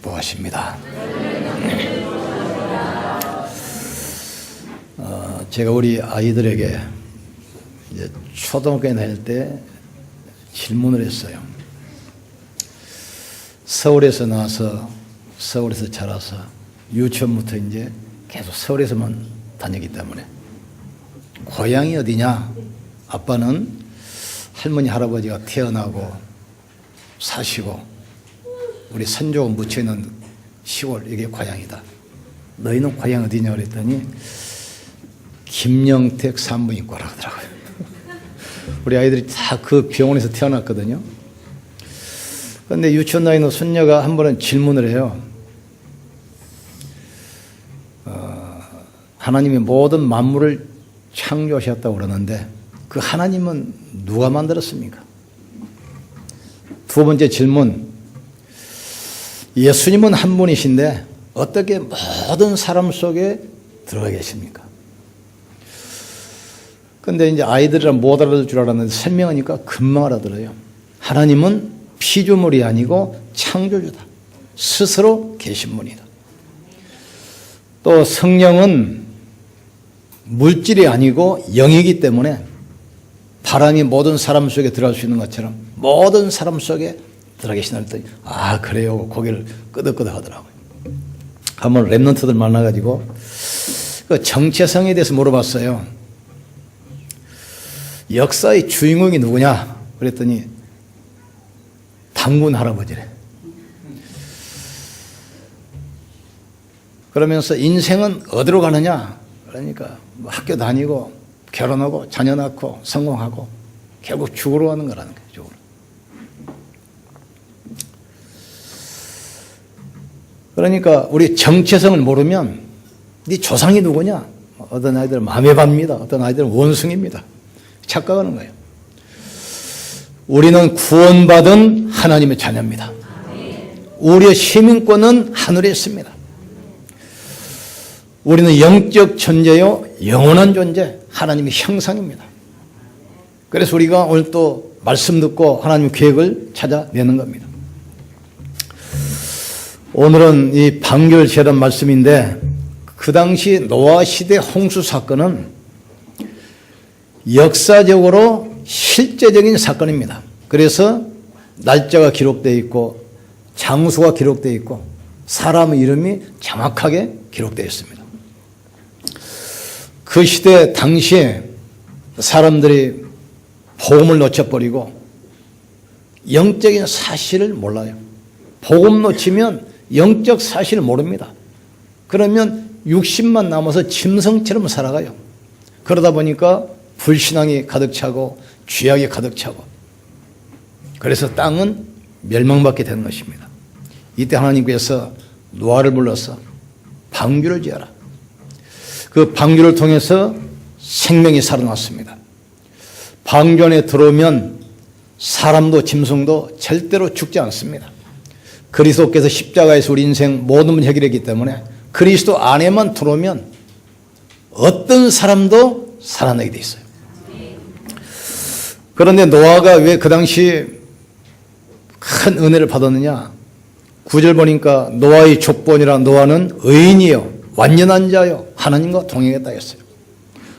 축복하십니다. 제가 우리 아이들에게 이제 초등학교에 다닐 때 질문을 했어요. 서울에서 나와서 서울에서 자라서 유치원부터 이제 계속 서울에서만 다니기 때문에 고향이 어디냐? 아빠는 할머니 할아버지가 태어나고 사시고 우리 선조가 묻혀있는 시골, 이게 고향이다. 너희는 고향 어디냐 그랬더니 김영택 산부인과라고 하더라고요. 우리 아이들이 다 그 병원에서 태어났거든요. 그런데 유치원 다니는 손녀가 한 번은 질문을 해요. 하나님이 모든 만물을 창조하셨다고 그러는데 그 하나님은 누가 만들었습니까? 두 번째 질문, 예수님은 한 분이신데 어떻게 모든 사람 속에 들어가 계십니까? 근데 이제 아이들이랑 못 알아들 줄 알았는데 설명하니까 금방 알아들어요. 하나님은 피조물이 아니고 창조주다. 스스로 계신 분이다. 또 성령은 물질이 아니고 영이기 때문에 바람이 모든 사람 속에 들어갈 수 있는 것처럼 모든 사람 속에 들어가 계시나 했더니 아 그래요. 고개를 끄덕끄덕 하더라고요. 한번 랩런트들 만나가지고 그 정체성에 대해서 물어봤어요. 역사의 주인공이 누구냐? 그랬더니 단군 할아버지래. 그러면서 인생은 어디로 가느냐? 그러니까 뭐 학교 다니고 결혼하고 자녀 낳고 성공하고 결국 죽으러 가는 거라는 거예요. 죽으러. 그러니까 우리 정체성을 모르면 네 조상이 누구냐? 어떤 아이들은 마매바입니다. 어떤 아이들은 원숭이입니다. 착각하는 거예요. 우리는 구원받은 하나님의 자녀입니다. 우리의 시민권은 하늘에 있습니다. 우리는 영적 존재요, 영원한 존재, 하나님의 형상입니다. 그래서 우리가 오늘 또 말씀 듣고 하나님 계획을 찾아내는 겁니다. 오늘은 이 방결제란 말씀인데 그 당시 노아 시대 홍수 사건은 역사적으로 실제적인 사건입니다. 그래서 날짜가 기록되어 있고 장소가 기록되어 있고 사람의 이름이 정확하게 기록되어 있습니다. 그 시대 당시에 사람들이 복음을 놓쳐버리고 영적인 사실을 몰라요. 복음 놓치면 영적 사실을 모릅니다. 그러면 육신만 남아서 짐승처럼 살아가요. 그러다 보니까 불신앙이 가득 차고 죄악이 가득 차고 그래서 땅은 멸망받게 되는 것입니다. 이때 하나님께서 노아를 불러서 방주를 지어라. 그 방주를 통해서 생명이 살아났습니다. 방주 안에 들어오면 사람도 짐승도 절대로 죽지 않습니다. 그리스도께서 십자가에서 우리 인생 모든 문제 해결했기 때문에 그리스도 안에만 들어오면 어떤 사람도 살아나게 돼 있어요. 그런데 노아가 왜 그 당시 큰 은혜를 받았느냐? 9절 보니까 노아의 족본이라 노아는 의인이요 완전한 자요 하나님과 동행했다 했어요.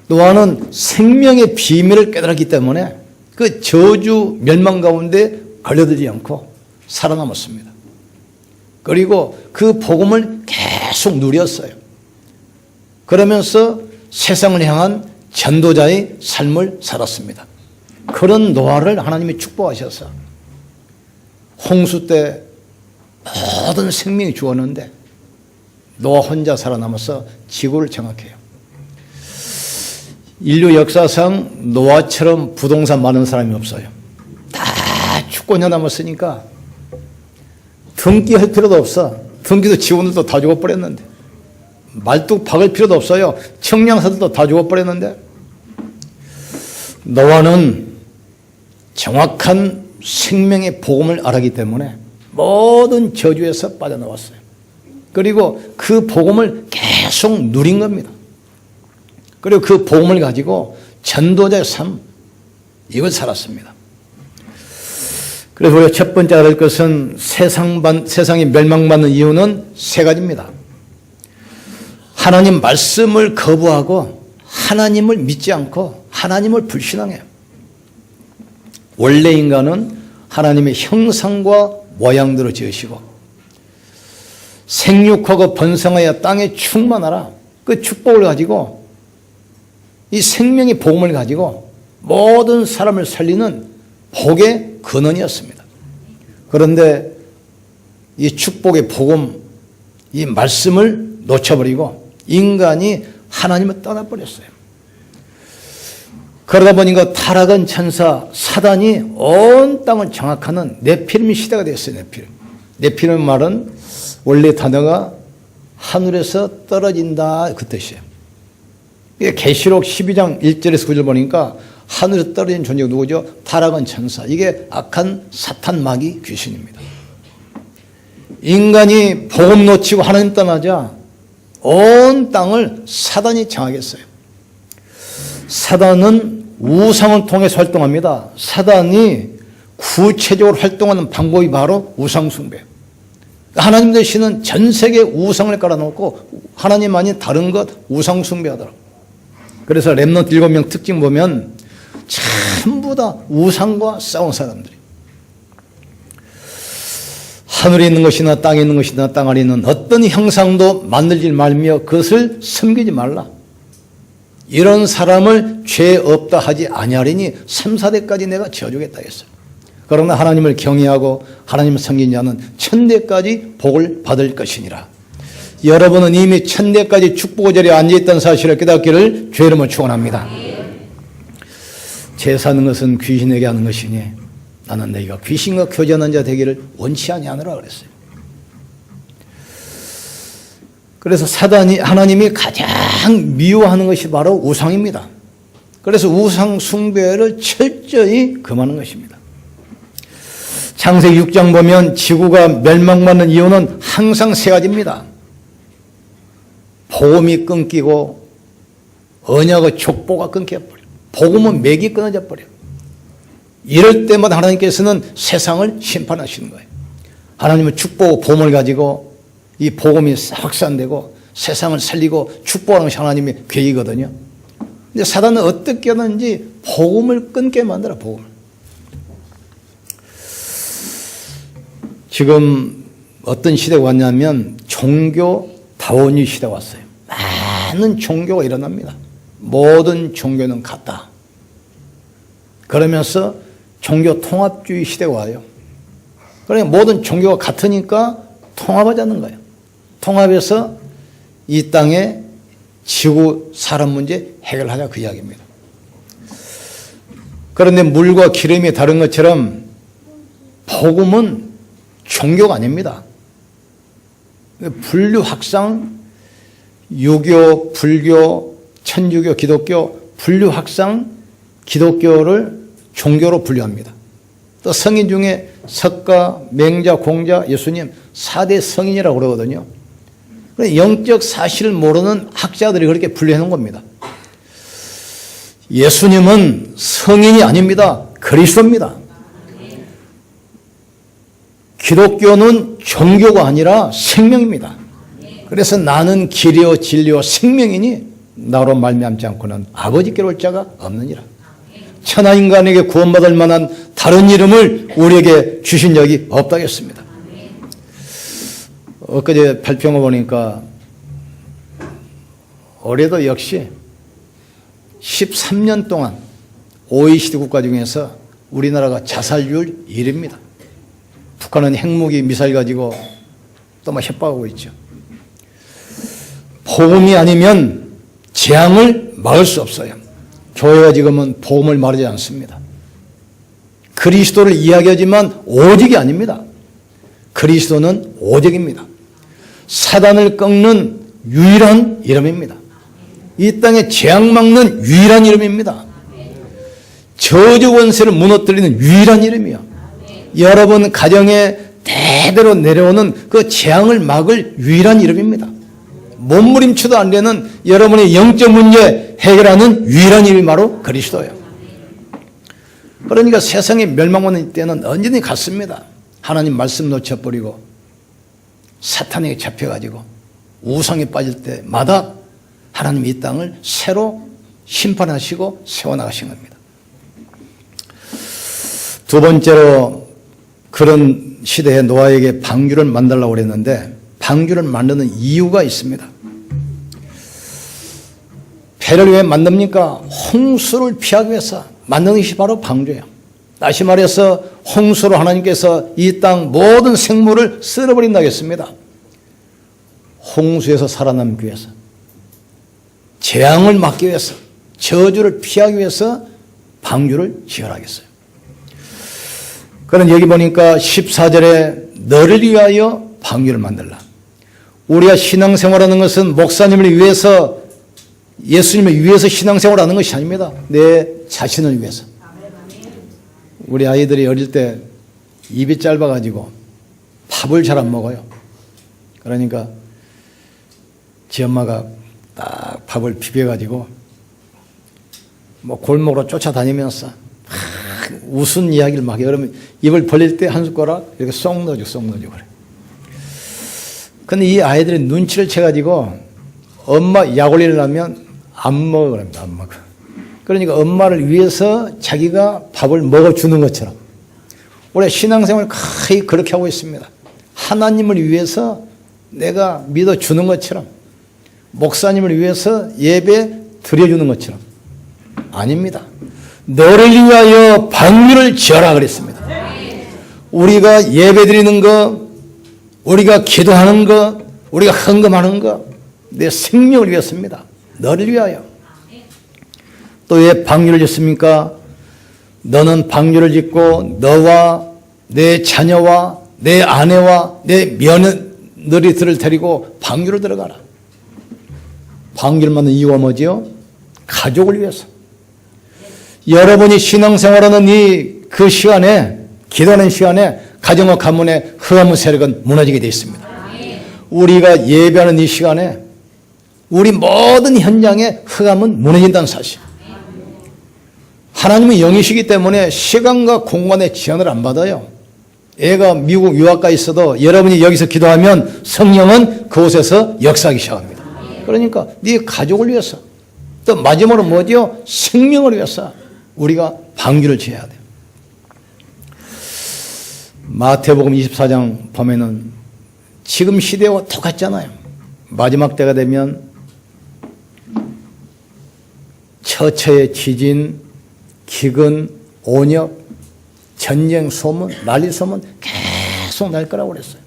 노아는 생명의 비밀을 깨달았기 때문에 그 저주 멸망 가운데 걸려들지 않고 살아남았습니다. 그리고 그 복음을 계속 누렸어요. 그러면서 세상을 향한 전도자의 삶을 살았습니다. 그런 노아를 하나님이 축복하셔서 홍수 때 모든 생명이 죽었는데 노아 혼자 살아남아서 지구를 장악해요. 인류 역사상 노아처럼 부동산 많은 사람이 없어요. 다 죽고 남았으니까 등기 할 필요도 없어. 등기도 직원들도 다 죽어버렸는데 말뚝 박을 필요도 없어요. 청량사들도 다 죽어버렸는데 노아는 정확한 생명의 복음을 알았기 때문에 모든 저주에서 빠져나왔어요. 그리고 그 복음을 계속 누린 겁니다. 그리고 그 복음을 가지고 전도자의 삶, 이걸 살았습니다. 그래서 우리가 첫 번째 알을 것은 세상이 멸망받는 이유는 세 가지입니다. 하나님 말씀을 거부하고 하나님을 믿지 않고 하나님을 불신앙해요. 원래 인간은 하나님의 형상과 모양대로 지으시고 생육하고 번성하여 땅에 충만하라. 그 축복을 가지고 이 생명의 복음을 가지고 모든 사람을 살리는 복의 근원이었습니다. 그런데 이 축복의 복음, 이 말씀을 놓쳐버리고 인간이 하나님을 떠나버렸어요. 그러다 보니까 타락한 천사 사단이 온 땅을 장악하는 네피림 시대가 됐어요. 네피림 말은 원래 단어가 하늘에서 떨어진다 그 뜻이에요. 계시록 12장 1절에서 9절 보니까 하늘에서 떨어진 존재가 누구죠? 타락한 천사. 이게 악한 사탄 마귀 귀신입니다. 인간이 복음 놓치고 하나님 떠나자 온 땅을 사단이 장악했어요. 사단은 우상을 통해서 활동합니다. 사단이 구체적으로 활동하는 방법이 바로 우상숭배. 하나님 되시는 전 세계에 우상을 깔아놓고 하나님 아닌 다른 것 우상숭배하더라고요. 그래서 렘넌트 7명 특징 보면 전부 다 우상과 싸운 사람들이. 하늘에 있는 것이나 땅에 있는 것이나 땅 아래 있는 어떤 형상도 만들지 말며 그것을 섬기지 말라. 이런 사람을 죄 없다 하지 아니하리니 3, 4대까지 내가 지어주겠다 했어요. 그러나 하나님을 경외하고 하나님을 섬기는 자는 천대까지 복을 받을 것이니라. 여러분은 이미 천대까지 축복의 자리에 앉아있다는 사실을 깨닫기를 주의 이름으로 축원합니다. 제사하는 것은 귀신에게 하는 것이니 나는 너희가 귀신과 교제하는 자 되기를 원치 아니하노라 그랬어요. 그래서 하나님이 가장 미워하는 것이 바로 우상입니다. 그래서 우상 숭배를 철저히 금하는 것입니다. 창세기 6장 보면 지구가 멸망받는 이유는 항상 세 가지입니다. 복음이 끊기고 언약의 족보가 끊겨버려. 복음은 맥이 끊어져 버려. 이럴 때마다 하나님께서는 세상을 심판하시는 거예요. 하나님은 축복, 복음을 가지고 이 복음이 확산되고 세상을 살리고 축복하는 것이 하나님의 계획이거든요. 근데 사단은 어떻게 하는지 복음을 끊게 만들어, 복음을. 지금 어떤 시대가 왔냐면 종교다원주의 시대가 왔어요. 많은 종교가 일어납니다. 모든 종교는 같다. 그러면서 종교 통합주의 시대가 와요. 그러니까 모든 종교가 같으니까 통합하자는 거예요. 통합해서 이 땅에 지구 사람 문제 해결하자 그 이야기입니다. 그런데 물과 기름이 다른 것처럼 복음은 종교가 아닙니다. 분류 확산, 유교, 불교, 천주교, 기독교, 분류 확산, 기독교를 종교로 분류합니다. 또 성인 중에 석가, 맹자, 공자, 예수님 4대 성인이라고 그러거든요. 영적 사실을 모르는 학자들이 그렇게 분류해 놓은 겁니다. 예수님은 성인이 아닙니다. 그리스도입니다. 기독교는 종교가 아니라 생명입니다. 그래서 나는 길이요 진리요 생명이니 나로 말미암지 않고는 아버지께로 올 자가 없느니라. 천하 인간에게 구원받을 만한 다른 이름을 우리에게 주신 적이 없다겠습니다. 엊그제 발표를 보니까 올해도 역시 13년 동안 OECD 국가 중에서 우리나라가 자살률 1위입니다. 북한은 핵무기 미사일 가지고 또 막 협박하고 있죠. 복음이 아니면 재앙을 막을 수 없어요. 교회가 지금은 복음을 말하지 않습니다. 그리스도를 이야기하지만 오직이 아닙니다. 그리스도는 오직입니다. 사단을 꺾는 유일한 이름입니다. 이 땅에 재앙 막는 유일한 이름입니다. 저주 권세를 무너뜨리는 유일한 이름이요. 여러분 가정에 대대로 내려오는 그 재앙을 막을 유일한 이름입니다. 몸부림쳐도 안 되는 여러분의 영적 문제 해결하는 유일한 이름이 바로 그리스도예요. 그러니까 세상에 멸망하는 때는 언제든지 같습니다. 하나님 말씀 놓쳐버리고 사탄에게 잡혀가지고 우상에 빠질 때마다 하나님이 이 땅을 새로 심판하시고 세워나가신 겁니다. 두 번째로 그런 시대에 노아에게 방주를 만들라고 그랬는데 방주를 만드는 이유가 있습니다. 배를 왜 만듭니까? 홍수를 피하기 위해서 만드는 것이 바로 방주예요. 다시 말해서 홍수로 하나님께서 이 땅 모든 생물을 쓸어버린다고 했습니다. 홍수에서 살아남기 위해서, 재앙을 막기 위해서, 저주를 피하기 위해서 방주를 지으라겠어요. 그런 여기 보니까 14절에 너를 위하여 방주를 만들라. 우리가 신앙생활하는 것은 목사님을 위해서, 예수님을 위해서 신앙생활하는 것이 아닙니다. 내 자신을 위해서. 우리 아이들이 어릴 때 입이 짧아가지고 밥을 잘 안 먹어요. 그러니까 지 엄마가 딱 밥을 비벼가지고 뭐 골목으로 쫓아다니면서 웃은 이야기를 막 해요. 그러면 입을 벌릴 때 한 숟가락 이렇게 쏙 넣어주고 그래. 근데 이 아이들이 눈치를 채가지고 엄마 약 올리려면 안 먹어 그럽니다. 안 먹어. 그러니까 엄마를 위해서 자기가 밥을 먹어주는 것처럼 우리 신앙생활을 거의 그렇게 하고 있습니다. 하나님을 위해서 내가 믿어주는 것처럼, 목사님을 위해서 예배 드려주는 것처럼. 아닙니다. 너를 위하여 방주를 지어라 그랬습니다. 우리가 예배 드리는 것, 우리가 기도하는 것, 우리가 헌금하는 것, 내 생명을 위해서입니다. 너를 위하여. 또 왜 방주를 짓습니까? 너는 방주를 짓고 너와 내 자녀와 내 아내와 내 며느리들을 데리고 방주로 들어가라. 방주를 만든 이유가 뭐지요? 가족을 위해서. 여러분이 신앙생활하는 그 시간에, 기도하는 시간에 가정과 가문의 흑암의 세력은 무너지게 되어 있습니다. 우리가 예배하는 이 시간에 우리 모든 현장에 흑암은 무너진다는 사실. 하나님은 영이시기 때문에 시간과 공간의 제한을 안 받아요. 애가 미국 유학가 있어도 여러분이 여기서 기도하면 성령은 그곳에서 역사하기 시작합니다. 그러니까 네 가족을 위해서, 또 마지막으로 뭐죠? 생명을 위해서 우리가 방주를 지어야 돼요. 마태복음 24장 보면은 지금 시대와 똑같잖아요. 마지막 때가 되면 처처의 지진, 기근, 온역, 전쟁 소문, 난리 소문 계속 날 거라고 그랬어요.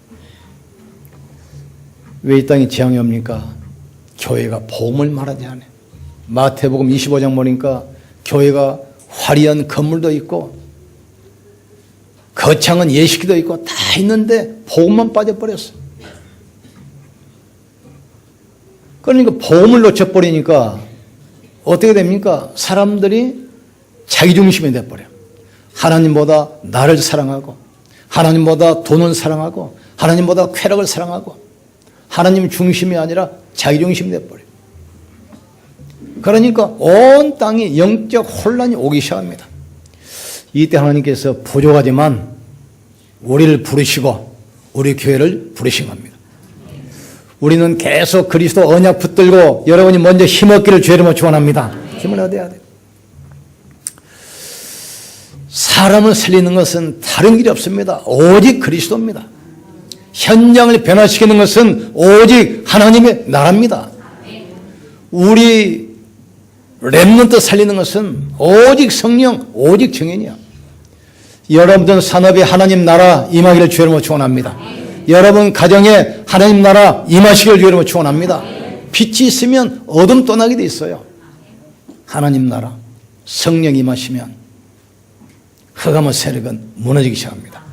왜 이 땅에 재앙이 옵니까? 교회가 복음을 말하지 않아요. 마태복음 25장 보니까 교회가 화려한 건물도 있고 거창한 예식기도 있고 다 있는데 복음만 빠져버렸어요. 그러니까 복음을 놓쳐버리니까 어떻게 됩니까? 사람들이 자기중심이 돼버려요. 하나님보다 나를 사랑하고, 하나님보다 돈을 사랑하고, 하나님보다 쾌락을 사랑하고, 하나님 중심이 아니라 자기중심이 돼버려요. 그러니까 온 땅에 영적 혼란이 오기 시작합니다. 이때 하나님께서 부족하지만 우리를 부르시고 우리 교회를 부르신 겁니다. 우리는 계속 그리스도 언약 붙들고 여러분이 먼저 힘없기를 주의 이름으로 축원합니다. 힘을 얻어야 돼요. 사람을 살리는 것은 다른 길이 없습니다. 오직 그리스도입니다. 현장을 변화시키는 것은 오직 하나님의 나라입니다. 우리 렘넌트 살리는 것은 오직 성령, 오직 정인이야. 여러분들 산업에 하나님 나라 임하기를 주의 이름으로 축원합니다. 여러분 가정에 하나님 나라 임하시기를 주의 이름으로 축원합니다. 빛이 있으면 어둠 떠나게 돼 있어요. 하나님 나라, 성령 임하시면 흑암의 세력은 무너지기 시작합니다.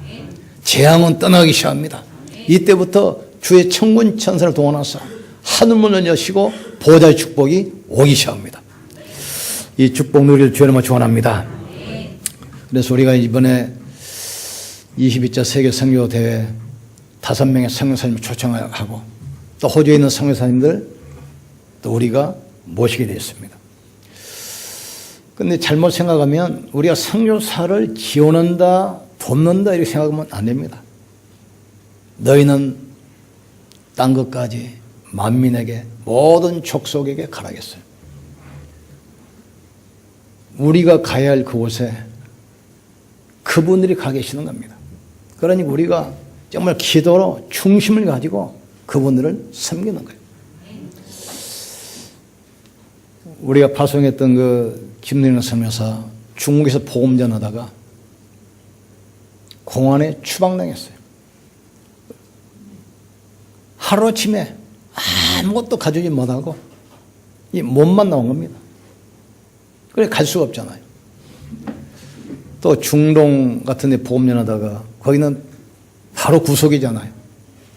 재앙은 떠나기 시작합니다. 이때부터 주의 천군 천사를 동원해서 하늘문을 여시고 보좌의 축복이 오기 시작합니다. 이 축복 누리를 주의 이름으로 축원합니다. 그래서 우리가 이번에 22차 세계 선교 대회 5명의 선교사님을 초청하고 또 호주에 있는 선교사님들 또 우리가 모시게 되었습니다. 근데 잘못 생각하면 우리가 선교사를 지원한다, 돕는다 이렇게 생각하면 안 됩니다. 너희는 딴 것까지 만민에게 모든 족속에게 가라겠어요. 우리가 가야 할 그곳에 그분들이 가 계시는 겁니다. 그러니 우리가 정말 기도로 중심을 가지고 그분들을 섬기는 거예요. 우리가 파송했던 그 김민영 선교사 중국에서 복음 전하다가 공안에 추방당했어요. 하루아침에 아무것도 가져오지 못하고 이 몸만 나온 겁니다. 그래 갈 수가 없잖아요. 또 중동 같은 데 복음 전하다가 거기는 바로 구속이잖아요.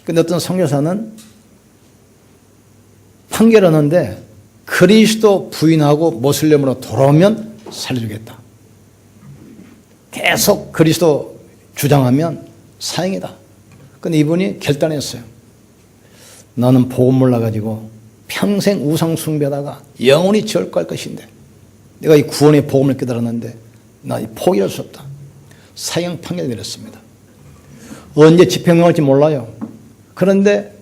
근데 어떤 선교사는 판결하는데 그리스도 부인하고 모슬렘으로 돌아오면 살려주겠다. 계속 그리스도 주장하면 사형이다. 근데 이분이 결단했어요. 나는 복음 몰라가지고 평생 우상 숭배하다가 영원히 지옥 갈 것인데 내가 이 구원의 복음을 깨달았는데 나 포기할 수 없다. 사형 판결을 내렸습니다. 언제 집행 나올지 몰라요. 그런데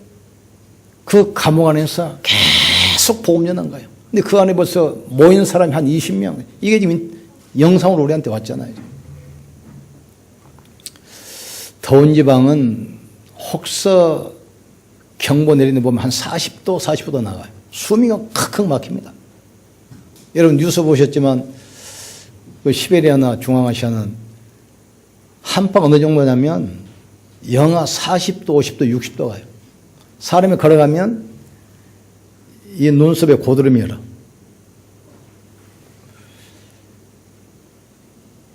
그 감옥 안에서 계속 복음 전한 거예요. 근데 그 안에 벌써 모인 사람이 한 20명. 이게 지금 영상으로 우리한테 왔잖아요. 더운 지방은 혹서 경보 내리는 데 보면 한 40도, 45도 나가요. 숨이 칵칵 막힙니다. 여러분 뉴스 보셨지만 그 시베리아나 중앙아시아는 한파가 어느 정도냐면 영하 40도, 50도, 60도 가요. 사람이 걸어가면 이 눈썹에 고드름이 열어.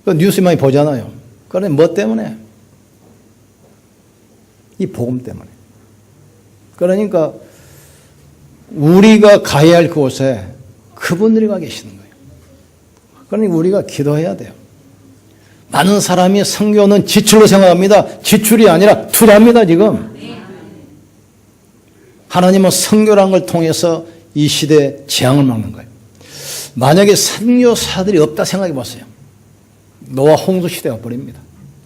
그 뉴스 많이 보잖아요. 그런데 뭐 때문에? 이 복음 때문에. 그러니까 우리가 가야 할 그곳에 그분들이 가 계시는 거예요. 그러니까 우리가 기도해야 돼요. 많은 사람이 선교는 지출로 생각합니다. 지출이 아니라 투자입니다, 지금. 하나님은 선교라는 걸 통해서 이 시대의 재앙을 막는 거예요. 만약에 선교사들이 없다 생각해 보세요. 노아 홍수 시대가 버립니다.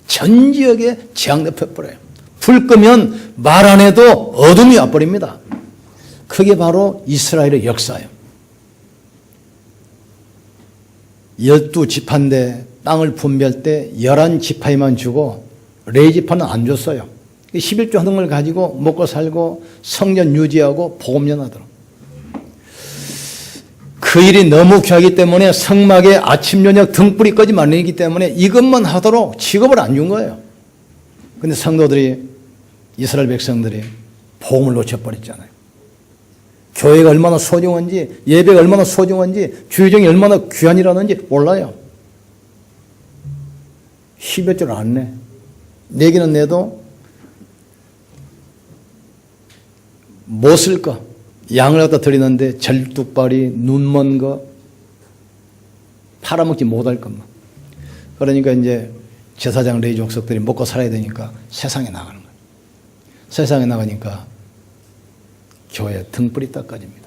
전 지역에 재앙 덮여버려요. 불 끄면 말 안 해도 어둠이 와버립니다. 그게 바로 이스라엘의 역사예요. 12지파인데 땅을 분배할 때 11지파에만 주고 레위지파는 안 줬어요. 11조 하는 걸 가지고 먹고 살고 성전 유지하고 복음 전하도록. 그 일이 너무 귀하기 때문에 성막에 아침 저녁 등불이 꺼지 말리기 때문에 이것만 하도록 직업을 안 준 거예요. 근데 성도들이 이스라엘 백성들이 복음을 놓쳐버렸잖아요. 교회가 얼마나 소중한지, 예배가 얼마나 소중한지, 주의정이 얼마나 귀한이라는지 몰라요. 10여 줄 안 내. 내기는 내도 뭐 쓸 거? 양을 갖다 드리는데 절뚝발이, 눈 먼 거, 팔아먹지 못할 것만. 그러니까 이제 제사장 레위 족속들이 먹고 살아야 되니까 세상에 나가는 거예요. 세상에 나가니까 교회 등불이 딱 꺼집니다.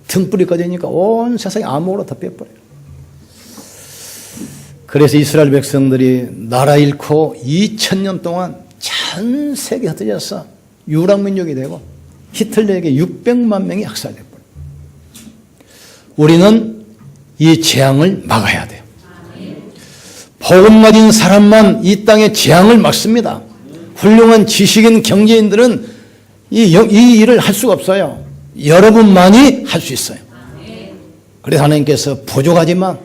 등불이 꺼지니까 온 세상이 암흑으로 덮여버려요. 그래서 이스라엘 백성들이 나라 잃고 2000년 동안 전 세계에 흩어져서 유랑민족이 되고 히틀러에게 600만 명이 학살돼버려요. 우리는 이 재앙을 막아야 돼요. 복음 가진 사람만 이 땅의 재앙을 막습니다. 훌륭한 지식인 경제인들은 이 일을 할 수가 없어요. 여러분만이 할 수 있어요. 그래서 하나님께서 부족하지만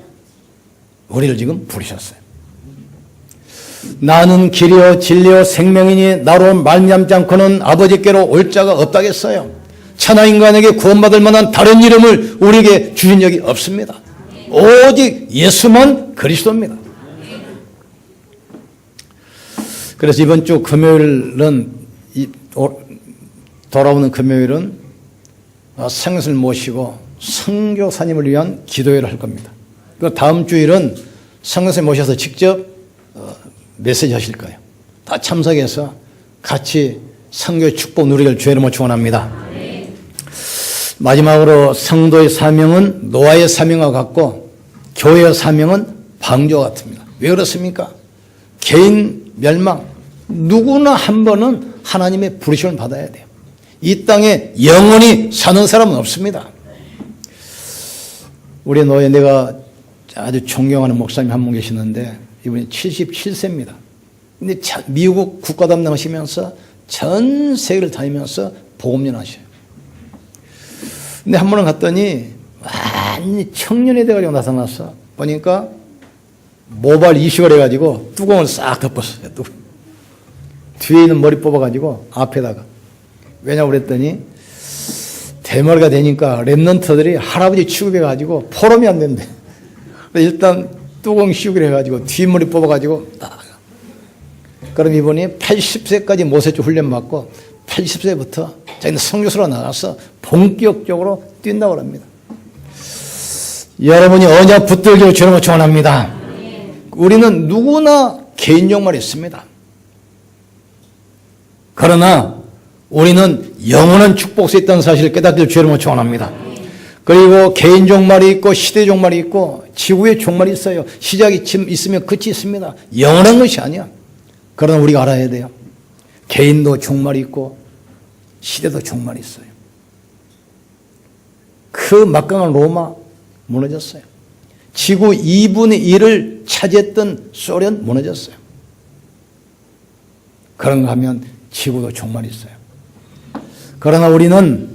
우리를 지금 부르셨어요. 나는 길이요 진리요 생명이니 나로 말미암지 않고는 아버지께로 올 자가 없다겠어요. 천하 인간에게 구원받을 만한 다른 이름을 우리에게 주신 적이 없습니다. 오직 예수만 그리스도입니다. 그래서 이번 주 금요일은 돌아오는 금요일은 생것을 모시고 선교사님을 위한 기도회를 할 겁니다. 그 다음 주일은 성교사님 모셔서 직접 메시지 하실 거예요. 다 참석해서 같이 선교의 축복 누리길 주의 이름으로 축원합니다. 마지막으로 성도의 사명은 노아의 사명과 같고 교회의 사명은 방주와 같습니다. 왜 그렇습니까? 개인 멸망, 누구나 한 번은 하나님의 부르심을 받아야 돼요. 이 땅에 영원히 사는 사람은 없습니다. 우리 노예, 내가 아주 존경하는 목사님 한 분 계시는데 이분이 77세입니다. 근데 미국 국가 담당하시면서 전 세계를 다니면서 복음전 하셔요. 근데 한 번은 갔더니 완전히 청년이 돼가지고 나타났어. 보니까 모발 이식을 해가지고 뚜껑을 싹 덮었어요. 뒤에 있는 머리 뽑아가지고 앞에다가. 왜냐고 그랬더니 대머리가 되니까 랩런트들이 할아버지 취급해가지고 포럼이 안 된대. 일단 뚜껑 씌우기로 해가지고 뒷머리 뽑아가지고 딱. 그럼 이분이 80세까지 모세주 훈련 받고 80세부터 자기는 선교사로 나가서 본격적으로 뛴다고 합니다. 여러분이 언약 붙들기를 주님으로 축원합니다. 우리는 누구나 개인 종말이 있습니다. 그러나 우리는 영원한 축복에 있다는 사실을 깨닫기를 주님으로 축원합니다. 그리고 개인 종말이 있고 시대 종말이 있고 지구의 종말이 있어요. 시작이 있으면 끝이 있습니다. 영원한 것이 아니야. 그러나 우리가 알아야 돼요. 개인도 종말이 있고 시대도 종말이 있어요. 그 막강한 로마 무너졌어요. 지구 2분의 1을 차지했던 소련 무너졌어요. 그런가 하면 지구도 종말이 있어요. 그러나 우리는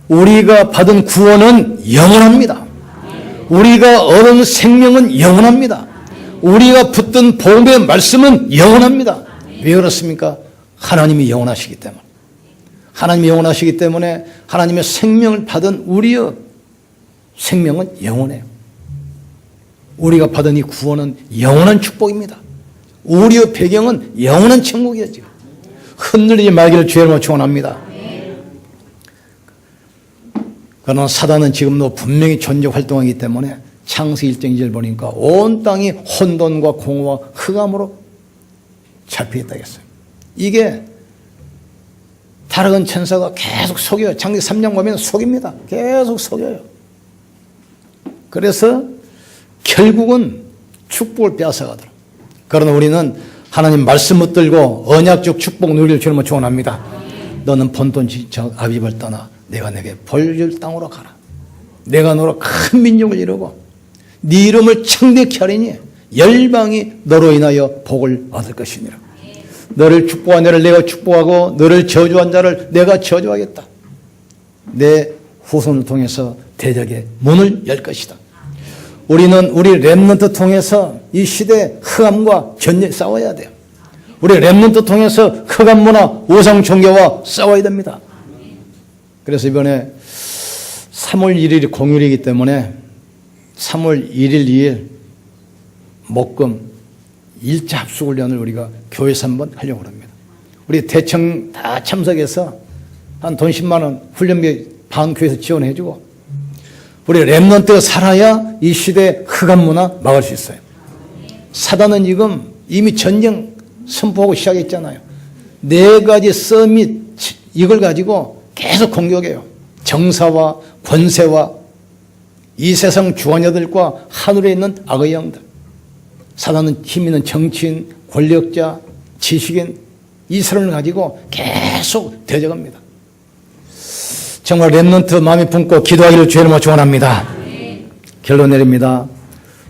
우리가 받은 구원은 영원합니다. 우리가 얻은 생명은 영원합니다. 우리가 붙든 복음의 말씀은 영원합니다. 왜 그렇습니까? 하나님이 영원하시기 때문에. 하나님이 영원하시기 때문에 하나님의 생명을 받은 우리의 생명은 영원해요. 우리가 받은 이 구원은 영원한 축복입니다. 우리의 배경은 영원한 천국이었죠. 흔들리지 말기를 주의로 축원합니다. 그러나 사단은 지금도 분명히 존재 활동하기 때문에 창세기 1장 2절 보니까 온 땅이 혼돈과 공허와 흑암으로 잡혀있다 했어요. 이게 타락한 천사가 계속 속여요. 창세기 3장 보면 속입니다. 계속 속여요. 그래서 결국은 축복을 빼앗아가더라. 그러나 우리는 하나님 말씀 붙들고 언약적 축복 누리를 주님을 축원합니다. 너는 본돈 지적 아비집을 떠나 내가 내게 벌줄 땅으로 가라. 내가 너로 큰 민족을 이루고 네 이름을 창대케 하리니 열방이 너로 인하여 복을 얻을 것이니라. 너를 축복한 자를 내가 축복하고 너를 저주한 자를 내가 저주하겠다. 내 후손을 통해서 대적의 문을 열 것이다. 우리는 우리 렘넌트 통해서 이 시대의 흑암과 전쟁 싸워야 돼요. 우리 렘넌트 통해서 흑암 문화, 우상 종교와 싸워야 됩니다. 그래서 이번에 3월 1일이 공휴일이기 때문에 3월 1일, 2일 목금 1차 합숙훈련을 우리가 교회에서 한번 하려고 합니다. 우리 대청 다 참석해서 한 돈 10만 원 훈련비 반 교회에서 지원해주고 우리 렘넌트가 살아야 이 시대의 흑암 문화 막을 수 있어요. 사단은 지금 이미 전쟁 선포하고 시작했잖아요. 4가지 서밋 이걸 가지고 계속 공격해요. 정사와 권세와 이 세상 주관자들과 하늘에 있는 악의 영들. 사단은 힘 있는 정치인, 권력자, 지식인 이 사람을 가지고 계속 대적합니다. 정말 렘넌트 마음에 품고 기도하기를 주의 이름으로 축원합니다. 결론 내립니다.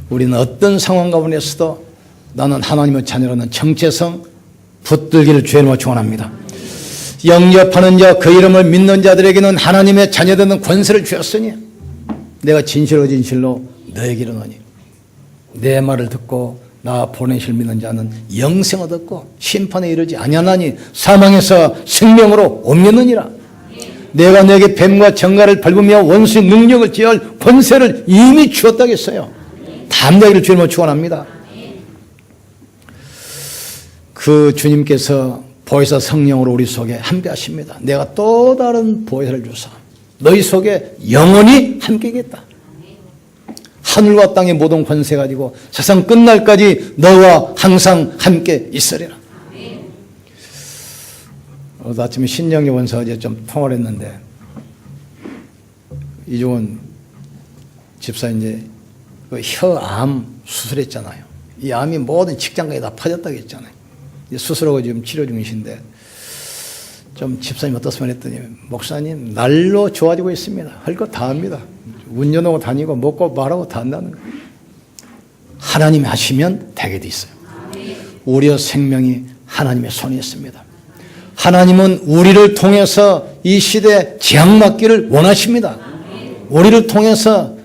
우리는 어떤 상황 가운데서도 나는 하나님의 자녀라는 정체성 붙들기를 주의 이름으로 축원합니다. 영접하는 자, 그 이름을 믿는 자들에게는 하나님의 자녀되는 권세를 주었으니 내가 진실로 진실로 너에게 이르노니 내 말을 듣고 나 보내실 믿는 자는 영생을 얻고 심판에 이르지 아니하나니 사망에서 생명으로 옮겼느니라. 내가 너에게 뱀과 정갈을 밟으며 원수의 능력을 제할 권세를 이미 주었다고 했어요. 담대하기를 주님으로 축원합니다. 그 주님께서 보혜사 성령으로 우리 속에 함께 하십니다. 내가 또 다른 보혜사를 주사 너희 속에 영원히 함께겠다. 하늘과 땅의 모든 권세 가지고 세상 끝날까지 너와 항상 함께 있으리라. 오늘 아침에 신정기 원사 어제 좀 통화를 했는데 이종원 집사 이제 그 혀암 수술했잖아요. 이 암이 모든 직장까지 다 퍼졌다고 했잖아요. 이제 수술하고 지금 치료 중이신데 좀 집사님 어떻습니까 했더니 목사님 날로 좋아지고 있습니다. 할 거 다 합니다. 운전하고 다니고 먹고 말하고 다 한다는 거예요. 하나님이 하시면 되게 돼 있어요. 우리의 생명이 하나님의 손에 있습니다. 하나님은 우리를 통해서 이 시대에 재앙맞기를 원하십니다. 우리를 통해서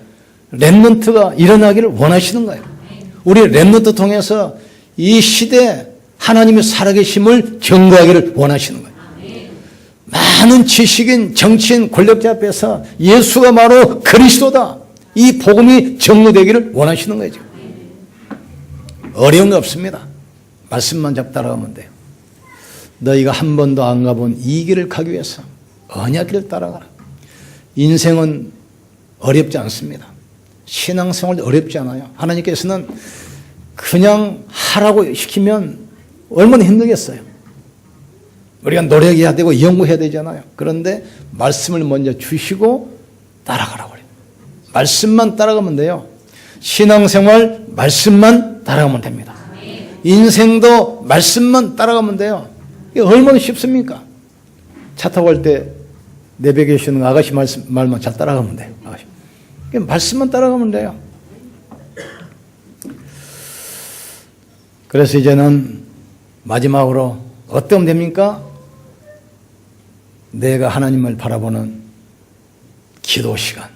렘넌트가 일어나기를 원하시는 거예요. 우리 렘넌트 통해서 이 시대에 하나님의 살아계심을 증거하기를 원하시는 거예요. 많은 지식인, 정치인, 권력자 앞에서 예수가 바로 그리스도다. 이 복음이 증거되기를 원하시는 거죠. 어려운 거 없습니다. 말씀만 잡 따라가면 돼요. 너희가 한 번도 안 가본 이 길을 가기 위해서 언약길을 따라가라. 인생은 어렵지 않습니다. 신앙생활도 어렵지 않아요. 하나님께서는 그냥 하라고 시키면 얼마나 힘들겠어요. 우리가 노력해야 되고 연구해야 되잖아요. 그런데 말씀을 먼저 주시고 따라가라고 그래요. 말씀만 따라가면 돼요. 신앙생활 말씀만 따라가면 됩니다. 인생도 말씀만 따라가면 돼요. 이게 얼마나 쉽습니까? 차 타고 갈 때 내배 계시는 아가씨 말만 잘 따라가면 돼요. 아가씨. 말씀만 따라가면 돼요. 그래서 이제는 마지막으로 어떻게 됩니까? 내가 하나님을 바라보는 기도 시간.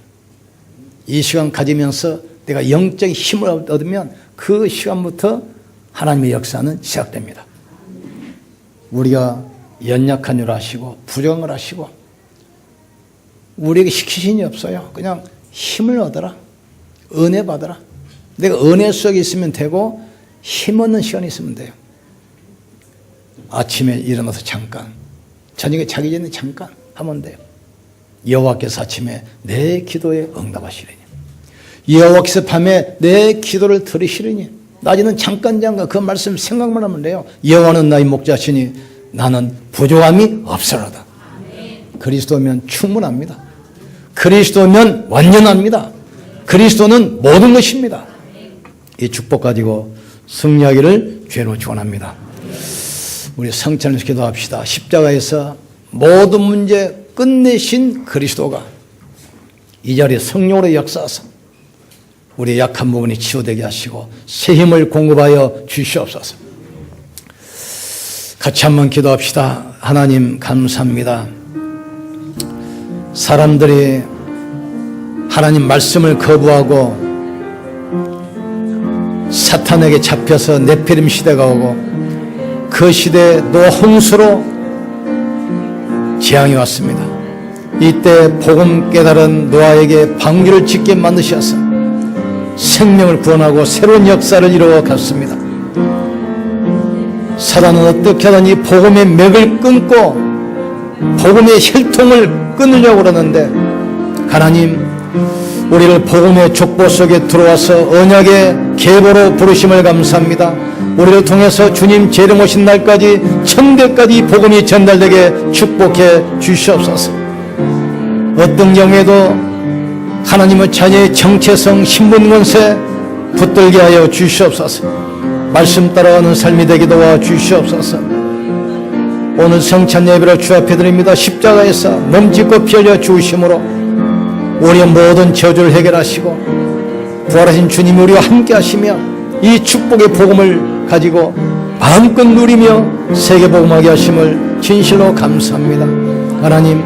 이 시간 가지면서 내가 영적인 힘을 얻으면 그 시간부터 하나님의 역사는 시작됩니다. 우리가 연약한 줄 아시고 부정한 걸 아시고 우리에게 시키신이 없어요. 그냥 힘을 얻어라. 은혜 받아라. 내가 은혜 속에 있으면 되고 힘 얻는 시간이 있으면 돼요. 아침에 일어나서 잠깐, 저녁에 자기 전에 잠깐 하면 돼요. 여호와께서 아침에 내 기도에 응답하시리니, 여호와께서 밤에 내 기도를 들으시리니, 낮에는 잠깐 그 말씀 생각만 하면 돼요. 여호와는 나의 목자시니 나는 부족함이 없으리로다. 그리스도면 충분합니다. 그리스도면 완전합니다. 그리스도는 모든 것입니다. 이 축복 가지고 승리하기를 주로 축원합니다. 우리 성찬을 기도합시다. 십자가에서 모든 문제 끝내신 그리스도가 이 자리에 성령으로 역사하사 우리의 약한 부분이 치유되게 하시고 새 힘을 공급하여 주시옵소서. 같이 한번 기도합시다. 하나님 감사합니다. 사람들이 하나님 말씀을 거부하고 사탄에게 잡혀서 네피림 시대가 오고 그 시대에 노홍수로 재앙이 왔습니다. 이때 복음 깨달은 노아에게 방주를 짓게 만드셔서 생명을 구원하고 새로운 역사를 이루어 갔습니다. 사단은 어떻게 하든 이 복음의 맥을 끊고 복음의 혈통을 끊으려고 그러는데 하나님 우리를 복음의 족보 속에 들어와서 언약의 계보로 부르심을 감사합니다. 우리를 통해서 주님 재림 오신 날까지 천대까지 복음이 전달되게 축복해 주시옵소서. 어떤 경우에도 하나님의 자녀의 정체성 신분권세 붙들게 하여 주시옵소서. 말씀 따라가는 삶이 되게 도와 주시옵소서. 오늘 성찬 예배를 주 앞에 드립니다. 십자가에서 몸짓고 피 흘려 주심으로 우리의 모든 저주를 해결하시고 부활하신 주님이 우리와 함께 하시며 이 축복의 복음을 가지고 마음껏 누리며 세계복음하게 하심을 진실로 감사합니다. 하나님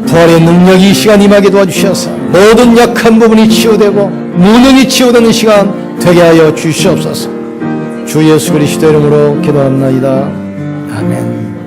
부활의 능력이 이 시간 임하게 도와주셔서 모든 약한 부분이 치유되고 무능이 치유되는 시간 되게 하여 주시옵소서. 주 예수 그리스도 이름으로 기도합나이다. 아멘.